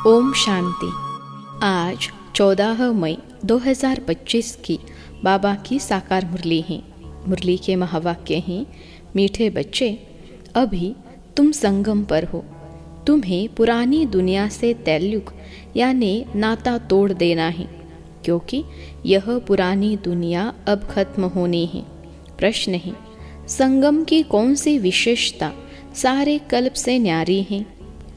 ओम शांति। आज 14 मई 2025 की बाबा की साकार मुरली है। मुरली के महावाक्य हैं, मीठे बच्चे, अभी तुम संगम पर हो। तुम्हें पुरानी दुनिया से ताल्लुक यानी नाता तोड़ देना है, क्योंकि यह पुरानी दुनिया अब खत्म होनी है। प्रश्न है, संगम की कौन सी विशेषता सारे कल्प से न्यारी है?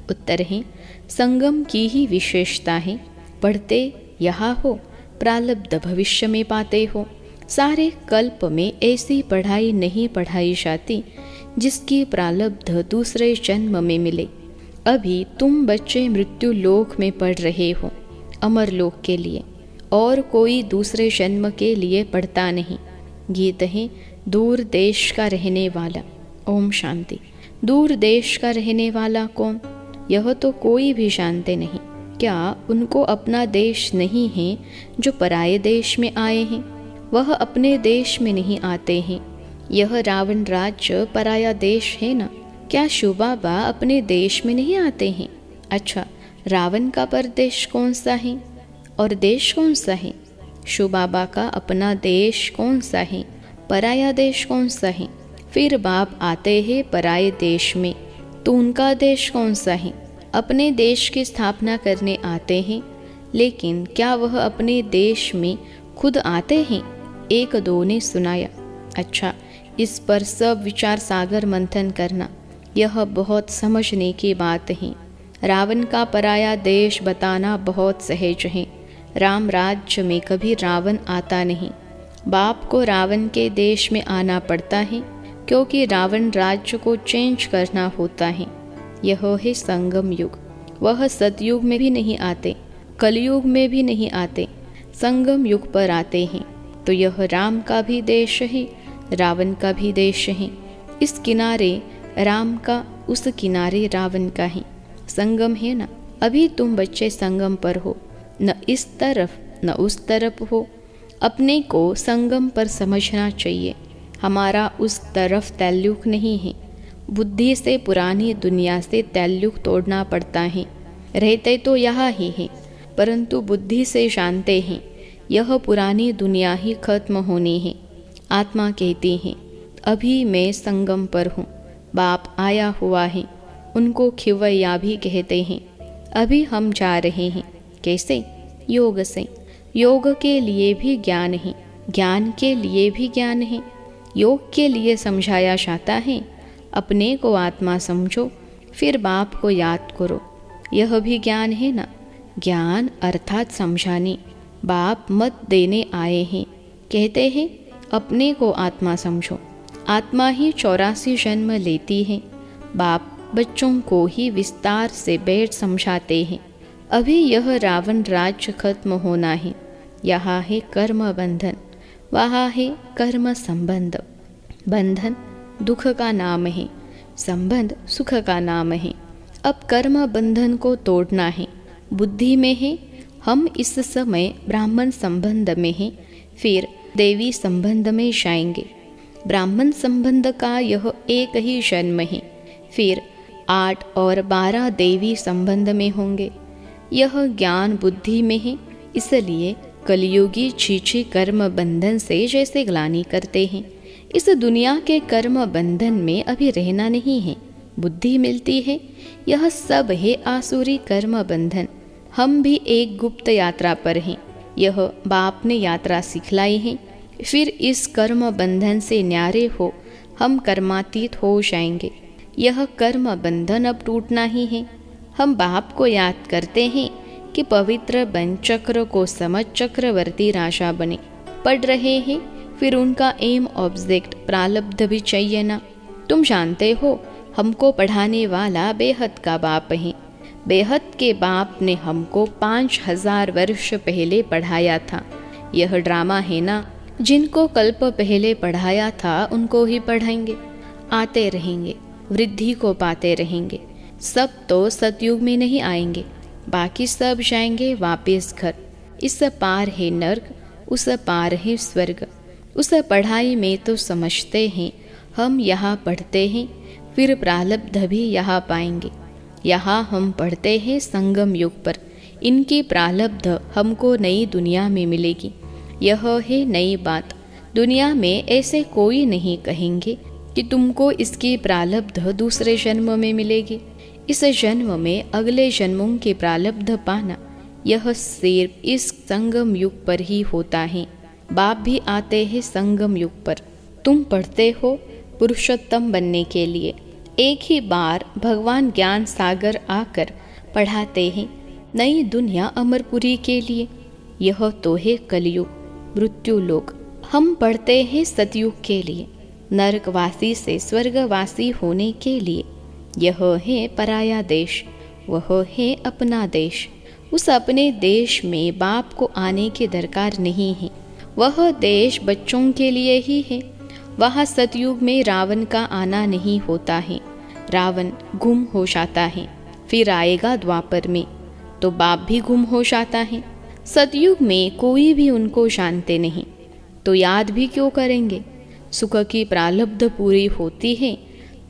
उत्तर है, संगम की ही विशेषता है। पढ़ते यहाँ हो, प्रारब्ध भविष्य में पाते हो। सारे कल्प में ऐसी पढ़ाई नहीं पढ़ाई जाती जिसकी प्रारब्ध दूसरे जन्म में मिले। अभी तुम बच्चे मृत्यु लोक में पढ़ रहे हो, अमर लोक के लिए, और कोई दूसरे जन्म के लिए पढ़ता नहीं। गीत है, दूर देश का रहने वाला। ओम शांति। दूर देश का रहने वाला कौन? यह तो कोई भी जानते नहीं। क्या उनको अपना देश नहीं है जो पराये देश में आए हैं? वह अपने देश में नहीं आते हैं। यह रावण राज्य पराया देश है ना? क्या शिव बाबा अपने देश में नहीं आते हैं? अच्छा, रावण का परदेश कौन सा है और देश कौन सा है? शिव बाबा का अपना देश कौन सा है? पराया देश कौन सा है? फिर बाप आते हैं पराये देश में, तो उनका देश कौन सा है? अपने देश की स्थापना करने आते हैं, लेकिन क्या वह अपने देश में खुद आते हैं? एक दो ने सुनाया। अच्छा, इस पर सब विचार सागर मंथन करना, यह बहुत समझने की बात है। रावण का पराया देश बताना बहुत सहज है। राम राज्य में कभी रावण आता नहीं। बाप को रावण के देश में आना पड़ता है, क्योंकि रावण राज्य को चेंज करना होता है। यह है संगम युग। वह सतयुग में भी नहीं आते, कलयुग में भी नहीं आते, संगम युग पर आते हैं। तो यह राम का भी देश है, रावण का भी देश है। इस किनारे राम का, उस किनारे रावण का है। संगम है ना? अभी तुम बच्चे संगम पर हो, न इस तरफ न उस तरफ हो। अपने को संगम पर समझना चाहिए। हमारा उस तरफ ताल्लुक नहीं है। बुद्धि से पुरानी दुनिया से ताल्लुक तोड़ना पड़ता है। रहते तो यहाँ ही है, परंतु बुद्धि से जानते हैं यह पुरानी दुनिया ही खत्म होनी है। आत्मा कहती है, अभी मैं संगम पर हूँ। बाप आया हुआ है, उनको खिवैया भी कहते हैं। अभी हम जा रहे हैं। कैसे? योग से। योग के लिए भी ज्ञान है, ज्ञान के लिए भी ज्ञान है। योग के लिए समझाया जाता है, अपने को आत्मा समझो, फिर बाप को याद करो। यह भी ज्ञान है ना? ज्ञान अर्थात समझाने। बाप मत देने आए हैं। कहते हैं अपने को आत्मा समझो। आत्मा ही 84 जन्म लेती है। बाप बच्चों को ही विस्तार से बैठ समझाते हैं। अभी यह रावण राज्य खत्म होना है। यहाँ है कर्म बंधन, वहाँ है कर्म संबंध। बंधन दुख का नाम है, संबंध सुख का नाम है। अब कर्म बंधन को तोड़ना है। बुद्धि में है, हम इस समय ब्राह्मण संबंध में हैं, फिर देवी संबंध में जाएंगे। ब्राह्मण संबंध का यह एक ही जन्म है, फिर 8 और 12 देवी संबंध में होंगे। यह ज्ञान बुद्धि में है, इसलिए कलयुगी छीछी कर्म बंधन से जैसे ग्लानि करते हैं। इस दुनिया के कर्म बंधन में अभी रहना नहीं है, बुद्धि मिलती है। यह सब है आसुरी कर्म बंधन। हम भी एक गुप्त यात्रा पर हैं। यह बाप ने यात्रा सिखलाई है। फिर इस कर्म बंधन से न्यारे हो हम कर्मातीत हो जाएंगे। यह कर्म बंधन अब टूटना ही है। हम बाप को याद करते हैं कि पवित्र बन चक्र को समझ चक्रवर्ती राजा बने। पढ़ रहे हैं, फिर उनका एम ऑब्जेक्ट प्रारब्ध भी चाहिए ना? तुम जानते हो, हमको पढ़ाने वाला बेहद का बाप है। बेहद के बाप ने हमको 5000 वर्ष पहले पढ़ाया था। यह ड्रामा है ना? जिनको कल्प पहले पढ़ाया था उनको ही पढ़ाएंगे। आते रहेंगे, वृद्धि को पाते रहेंगे। सब तो सतयुग में नहीं आएंगे, बाकी सब जाएंगे वापस घर। इस पार है नर्क, उस पार है स्वर्ग। उस पढ़ाई में तो समझते हैं हम यहाँ पढ़ते हैं, फिर प्रारब्ध भी यहाँ पाएंगे। यहाँ हम पढ़ते हैं संगम युग पर। इनकी प्रारब्ध हमको नई दुनिया में मिलेगी। यह है नई बात। दुनिया में ऐसे कोई नहीं कहेंगे कि तुमको इसकी प्रारब्ध दूसरे जन्म में मिलेगी। इस जन्म में अगले जन्मों के प्रारब्ध पाना, यह सिर्फ इस संगम युग पर ही होता है। बाप भी आते हैं संगम युग पर। तुम पढ़ते हो पुरुषोत्तम बनने के लिए। एक ही बार भगवान ज्ञान सागर आकर पढ़ाते हैं नई दुनिया अमरपुरी के लिए। यह तो है कलयुग, मृत्यु लोक। हम पढ़ते हैं सतयुग के लिए, नरकवासी से स्वर्गवासी होने के लिए। यह है पराया देश, वह है अपना देश। उस अपने देश में बाप को आने की दरकार नहीं है। वह देश बच्चों के लिए ही है। वहाँ सतयुग में रावण का आना नहीं होता है। रावण गुम हो जाता है, फिर आएगा द्वापर में तो बाप भी गुम हो जाता है। सतयुग में कोई भी उनको जानते नहीं, तो याद भी क्यों करेंगे। सुख की प्रारब्ध पूरी होती है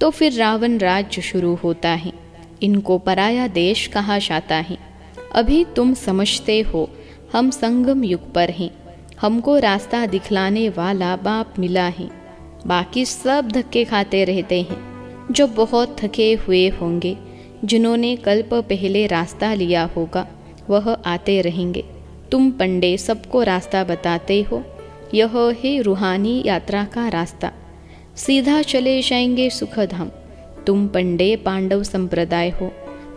तो फिर रावण राज्य शुरू होता है। इनको पराया देश कहा जाता है। अभी तुम समझते हो हम संगम युग पर हैं। हमको रास्ता दिखलाने वाला बाप मिला है। बाकी सब धक्के खाते रहते हैं। जो बहुत थके हुए होंगे, जिन्होंने कल्प पहले रास्ता लिया होगा, वह आते रहेंगे। तुम पंडे सबको रास्ता बताते हो। यह है रूहानी यात्रा का रास्ता। सीधा चले जाएंगे सुखधाम। तुम पंडे पांडव संप्रदाय हो।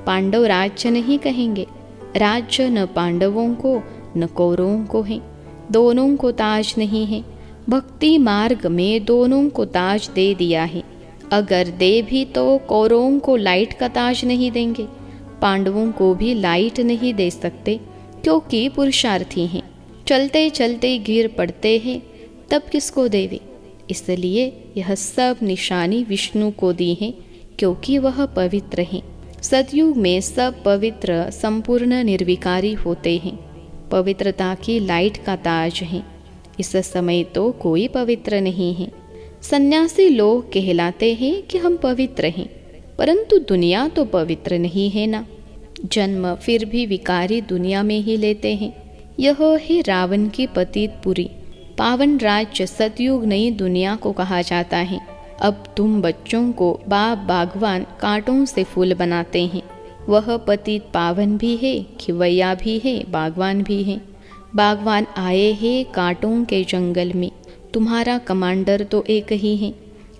पांडव राज्य नहीं कहेंगे। राज्य न पांडवों को न कौरवों को है। दोनों को ताज नहीं है। भक्ति मार्ग में दोनों को ताज दे दिया है। अगर दे भी तो कौरवों को लाइट का ताज नहीं देंगे। पांडवों को भी लाइट नहीं दे सकते, क्योंकि पुरुषार्थी हैं। चलते चलते गिर पड़ते हैं, तब किसको देवे। इसलिए यह सब निशानी विष्णु को दी है, क्योंकि वह पवित्र हैं। सतयुग में सब पवित्र संपूर्ण निर्विकारी होते हैं। पवित्रता की लाइट का ताज है। इस समय तो कोई पवित्र नहीं है। सन्यासी लोग कहलाते हैं कि हम पवित्र हैं, परंतु दुनिया तो पवित्र नहीं है ना। जन्म फिर भी विकारी दुनिया में ही लेते हैं। यह है रावण की पतितपुरी। पावन राज्य सतयुग नई दुनिया को कहा जाता है। अब तुम बच्चों को बाप बागवान कांटों से फूल बनाते हैं। वह पतित पावन भी है, खिवैया भी है, बागवान भी है। बागवान आए हैं कांटों के जंगल में। तुम्हारा कमांडर तो एक ही है।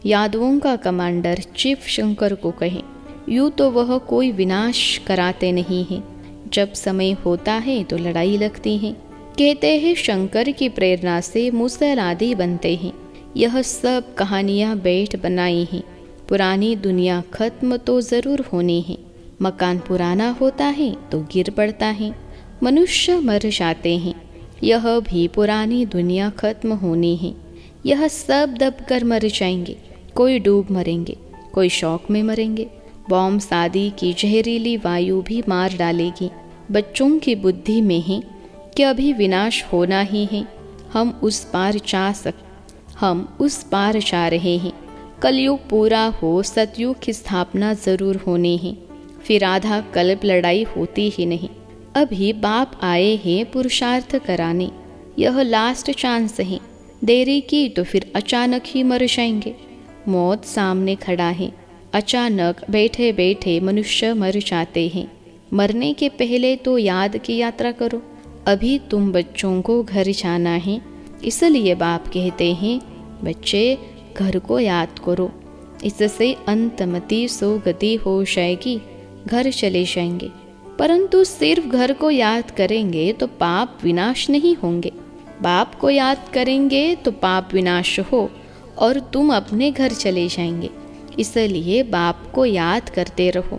यादवों का कमांडर चीफ शंकर को कहे। यूँ तो वह कोई विनाश कराते नहीं हैं। जब समय होता है तो लड़ाई लगती है। कहते हैं शंकर की प्रेरणा से मूसल आदि बनते हैं। यह सब कहानियाँ बैठ बनाई हैं। पुरानी दुनिया खत्म तो ज़रूर होनी है। मकान पुराना होता है तो गिर पड़ता है। मनुष्य मर जाते हैं। यह भी पुरानी दुनिया खत्म होनी है। यह सब दब कर मर जाएंगे। कोई डूब मरेंगे, कोई शौक में मरेंगे। बॉम्ब शादी की जहरीली वायु भी मार डालेगी। बच्चों की बुद्धि में है कि अभी विनाश होना ही है। हम उस पार जा रहे हैं। कलयुग पूरा हो, सतयुग की स्थापना जरूर होनी है। फिर आधा कल्प लड़ाई होती ही नहीं। अभी बाप आए हैं पुरुषार्थ कराने। यह लास्ट चांस है। देरी की तो फिर अचानक ही मर जाएंगे। मौत सामने खड़ा है। अचानक बैठे बैठे मनुष्य मर जाते हैं। मरने के पहले तो याद की यात्रा करो। अभी तुम बच्चों को घर जाना है, इसलिए बाप कहते हैं बच्चे घर को याद करो। इससे अंतमति सोगति हो जाएगी, घर चले जाएंगे। परंतु सिर्फ घर को याद करेंगे तो पाप विनाश नहीं होंगे। बाप को याद करेंगे तो पाप विनाश हो और तुम अपने घर चले जाएंगे। इसलिए बाप को याद करते रहो।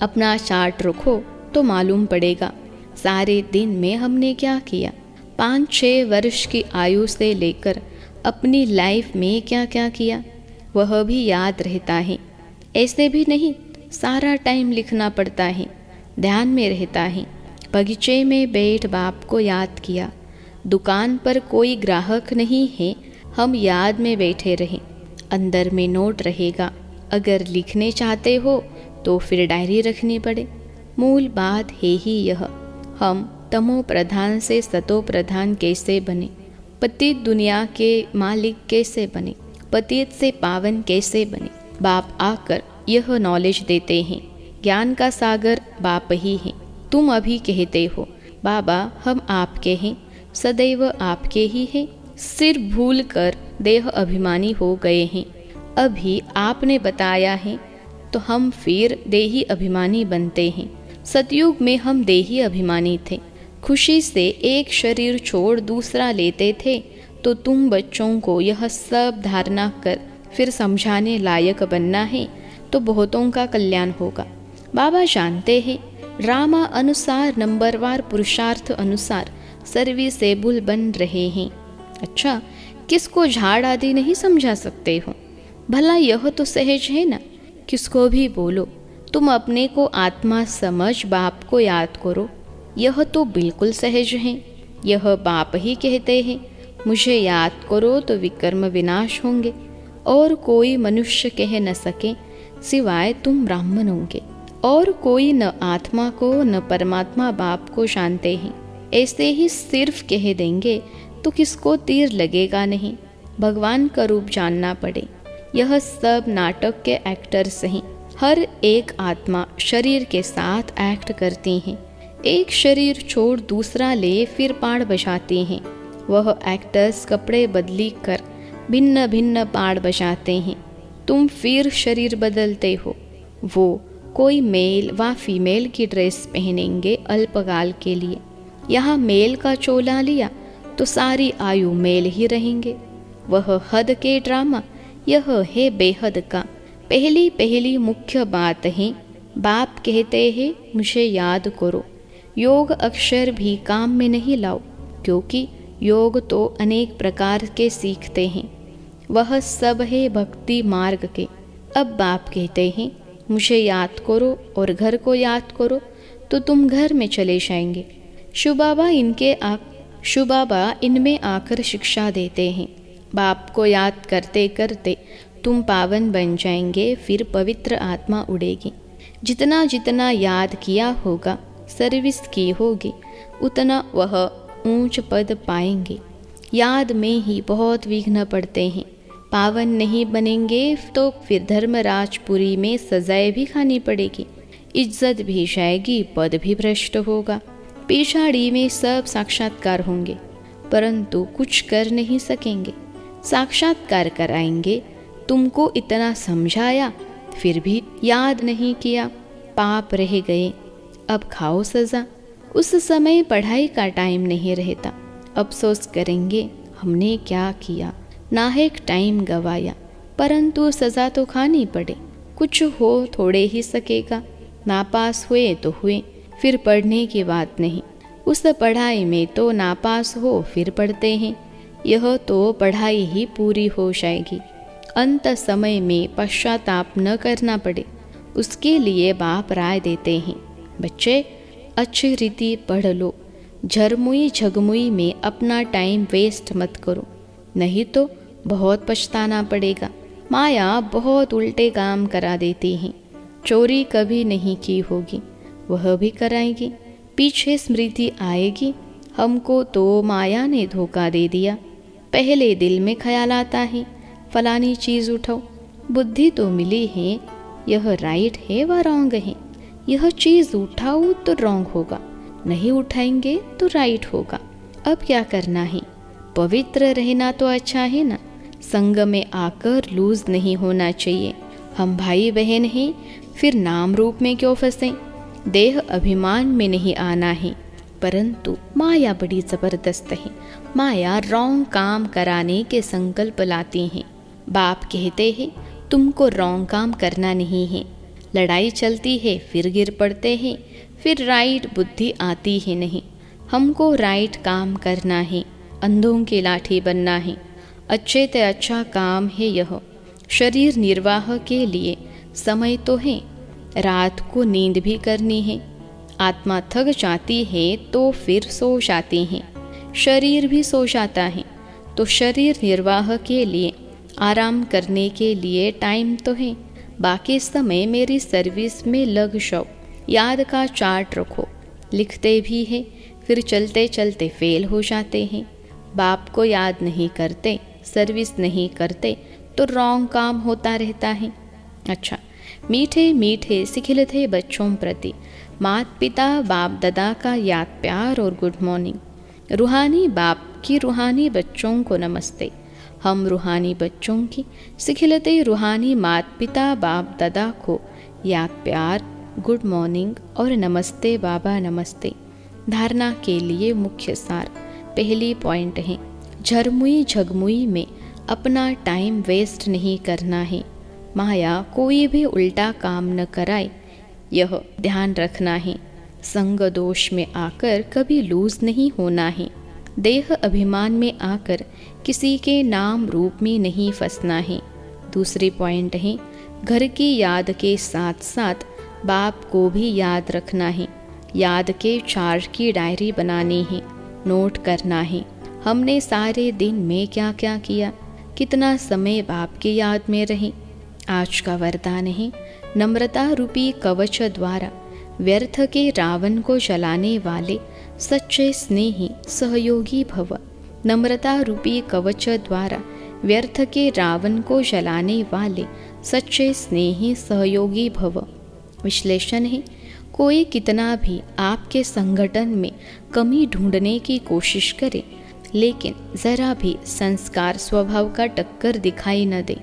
अपना चार्ट रखो तो मालूम पड़ेगा सारे दिन में हमने क्या किया। 5-6 वर्ष की आयु से लेकर अपनी लाइफ में क्या क्या किया वह भी याद रहता है। ऐसे भी नहीं सारा टाइम लिखना पड़ता है, ध्यान में रहता है। बगीचे में बैठ बाप को याद किया। दुकान पर कोई ग्राहक नहीं है, हम याद में बैठे रहें। अंदर में नोट रहेगा। अगर लिखने चाहते हो तो फिर डायरी रखनी पड़े। मूल बात है ही यह, हम तमो प्रधान से सतो प्रधान कैसे बने, पतित दुनिया के मालिक कैसे बने, पतित से पावन कैसे बने। बाप आकर यह नॉलेज देते हैं। ज्ञान का सागर बाप ही है। तुम अभी कहते हो बाबा हम आपके हैं, सदैव आपके ही हैं, सिर भूल कर देह अभिमानी हो गए हैं। अभी आपने बताया है तो हम फिर देही अभिमानी बनते हैं। सतयुग में हम देही अभिमानी थे, खुशी से एक शरीर छोड़ दूसरा लेते थे। तो तुम बच्चों को यह सब धारणा कर फिर समझाने लायक बनना है तो बहुतों का कल्याण होगा। बाबा जानते हैं रामा अनुसार नंबरवार पुरुषार्थ अनुसार सर्विसेबल बन रहे हैं। अच्छा, किसको झाड़ आदि नहीं समझा सकते हो? भला यह तो सहज है ना, किसको भी बोलो तुम अपने को आत्मा समझ बाप को याद करो, यह तो बिल्कुल सहज है। यह बाप ही कहते हैं मुझे याद करो तो विकर्म विनाश होंगे, और कोई मनुष्य कह न सके सिवाय तुम ब्राह्मणों के, और कोई न आत्मा को न परमात्मा बाप को जानते हैं। ऐसे ही सिर्फ कह देंगे तो किसको तीर लगेगा नहीं। भगवान का रूप जानना पड़े। यह सब नाटक के एक्टर्स हैं। हर एक आत्मा शरीर के साथ एक्ट करती हैं। एक शरीर छोड़ दूसरा ले फिर पाड़ बजाते हैं। वह एक्टर्स कपड़े बदली कर भिन्न भिन्न पाड़ बजाते हैं। तुम फिर शरीर बदलते हो। वो कोई मेल व फीमेल की ड्रेस पहनेंगे अल्पकाल के लिए। यहाँ मेल का चोला लिया तो सारी आयु मेल ही रहेंगे। वह हद के ड्रामा, यह है बेहद का। पहली पहली मुख्य बात है बाप कहते हैं मुझे याद करो। योग अक्षर भी काम में नहीं लाओ, क्योंकि योग तो अनेक प्रकार के सीखते हैं। वह सब है भक्ति मार्ग के। अब बाप कहते हैं मुझे याद करो और घर को याद करो तो तुम घर में चले जाएंगे। शिव बाबा इनमें आकर शिक्षा देते हैं। बाप को याद करते करते तुम पावन बन जाएंगे, फिर पवित्र आत्मा उड़ेगी। जितना जितना याद किया होगा, सर्विस की होगी, उतना वह ऊंच पद पाएंगे। याद में ही बहुत विघ्न पड़ते हैं। पावन नहीं बनेंगे तो फिर धर्मराजपुरी में सजाएं भी खानी पड़ेगी, इज्जत भी जाएगी, पद भी भ्रष्ट होगा। पिछाड़ी में सब साक्षात्कार होंगे परंतु कुछ कर नहीं सकेंगे। साक्षात्कार कराएंगे, तुमको इतना समझाया फिर भी याद नहीं किया, पाप रह गए, अब खाओ सजा। उस समय पढ़ाई का टाइम नहीं रहता, अफसोस करेंगे हमने क्या किया, नाहक टाइम गवाया। परंतु सजा तो खानी पड़े, कुछ हो थोड़े ही सकेगा। नापास हुए तो हुए, फिर पढ़ने की बात नहीं। उस पढ़ाई में तो नापास हो फिर पढ़ते हैं, यह तो पढ़ाई ही पूरी हो जाएगी। अंत समय में पश्चाताप न करना पड़े, उसके लिए बाप राय देते हैं बच्चे अच्छी रीति पढ़ लो, झरमुई झगमुई में अपना टाइम वेस्ट मत करो, नहीं तो बहुत पछताना पड़ेगा। माया बहुत उल्टे काम करा देती है। चोरी कभी नहीं की होगी, वह भी कराएगी। पीछे स्मृति आएगी हमको तो माया ने धोखा दे दिया। पहले दिल में ख्याल आता है फलानी चीज़ उठाओ, बुद्धि तो मिली है, यह राइट है व रॉन्ग है। यह चीज़ उठाओ तो रॉन्ग होगा, नहीं उठाएंगे तो राइट होगा। अब क्या करना है? पवित्र रहना तो अच्छा है ना। संग में आकर लूज नहीं होना चाहिए। हम भाई बहन हैं, फिर नाम रूप में क्यों फंसे? देह अभिमान में नहीं आना है। परंतु माया बड़ी जबरदस्त है। माया रॉन्ग काम कराने के संकल्प लाती है। बाप कहते हैं तुमको रॉन्ग काम करना नहीं है। लड़ाई चलती है फिर गिर पड़ते हैं, फिर राइट बुद्धि आती है नहीं। हमको राइट काम करना है, अंधों की लाठी बनना है। अच्छे से अच्छा काम है यह। शरीर निर्वाह के लिए समय तो है, रात को नींद भी करनी है। आत्मा थक जाती है तो फिर सो जाती है, शरीर भी सो जाता है। तो शरीर निर्वाह के लिए, आराम करने के लिए टाइम तो है, बाकी समय मेरी सर्विस में लग जाओ। याद का चार्ट रखो। लिखते भी हैं, फिर चलते चलते फेल हो जाते हैं। बाप को याद नहीं करते, सर्विस नहीं करते तो रॉन्ग काम होता रहता है। अच्छा, मीठे मीठे सिखिलते बच्चों प्रति माता पिता बाप दादा का याद प्यार और गुड मॉर्निंग। रूहानी बाप की रूहानी बच्चों को नमस्ते। हम रूहानी बच्चों की सिखिलते रूहानी माता पिता बाप दादा को याद प्यार, गुड मॉर्निंग और नमस्ते बाबा नमस्ते। धारणा के लिए मुख्य सार। पहली पॉइंट है, झरमुई झगमुई में अपना टाइम वेस्ट नहीं करना है। माया कोई भी उल्टा काम न कराए, यह ध्यान रखना है। संग दोष में आकर कभी लूज नहीं होना है। देह अभिमान में आकर किसी के नाम रूप में नहीं फंसना है। दूसरी पॉइंट है, घर की याद के साथ साथ बाप को भी याद रखना है। याद के चार्ज की डायरी बनानी है, नोट करना है। हमने सारे दिन में क्या क्या किया, कितना समय बाप की याद में रहे। आज का वरदान है, नम्रता रूपी कवच द्वारा व्यर्थ के रावण को जलाने वाले सच्चे स्नेही सहयोगी भव। नम्रता रूपी कवच द्वारा व्यर्थ के रावण को जलाने वाले सच्चे स्नेही सहयोगी भव। विश्लेषण है, कोई कितना भी आपके संगठन में कमी ढूंढने की कोशिश करे, लेकिन जरा भी संस्कार स्वभाव का टक्कर दिखाई न दे।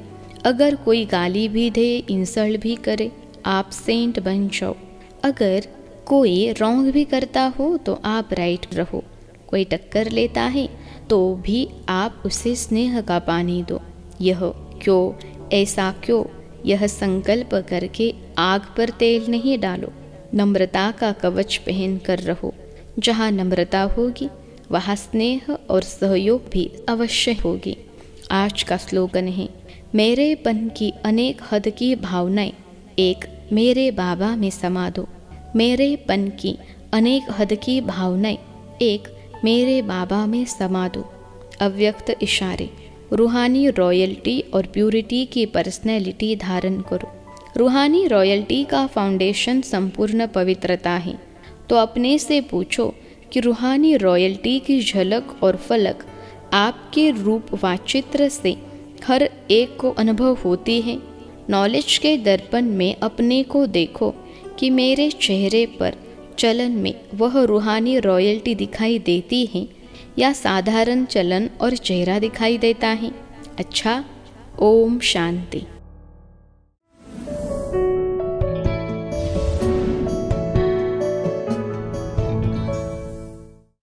अगर कोई गाली भी दे, इंसल्ट भी करे, आप सेंट बन जाओ। अगर कोई रॉन्ग भी करता हो तो आप राइट रहो। कोई टक्कर लेता है तो भी आप उसे स्नेह का पानी दो। यह क्यों, ऐसा क्यों, यह संकल्प करके आग पर तेल नहीं डालो। नम्रता का कवच पहन कर रहो। जहाँ नम्रता होगी वहाँ स्नेह और सहयोग भी अवश्य होगी। आज का स्लोगन है, मेरेपन की अनेक हद की भावनाएं एक मेरे बाबा में समा दो। मेरेपन की अनेक हद की भावनाएं एक मेरे बाबा में समा दो। अव्यक्त इशारे। रूहानी रॉयल्टी और प्यूरिटी की पर्सनैलिटी धारण करो। रूहानी रॉयल्टी का फाउंडेशन संपूर्ण पवित्रता है। तो अपने से पूछो कि रूहानी रॉयल्टी की झलक और फलक आपके रूप व चित्र से हर एक को अनुभव होती है। नॉलेज के दर्पण में अपने को देखो कि मेरे चेहरे पर चलन में वह रूहानी रॉयल्टी दिखाई देती है या साधारण चलन और चेहरा दिखाई देता है। अच्छा, ओम शांति।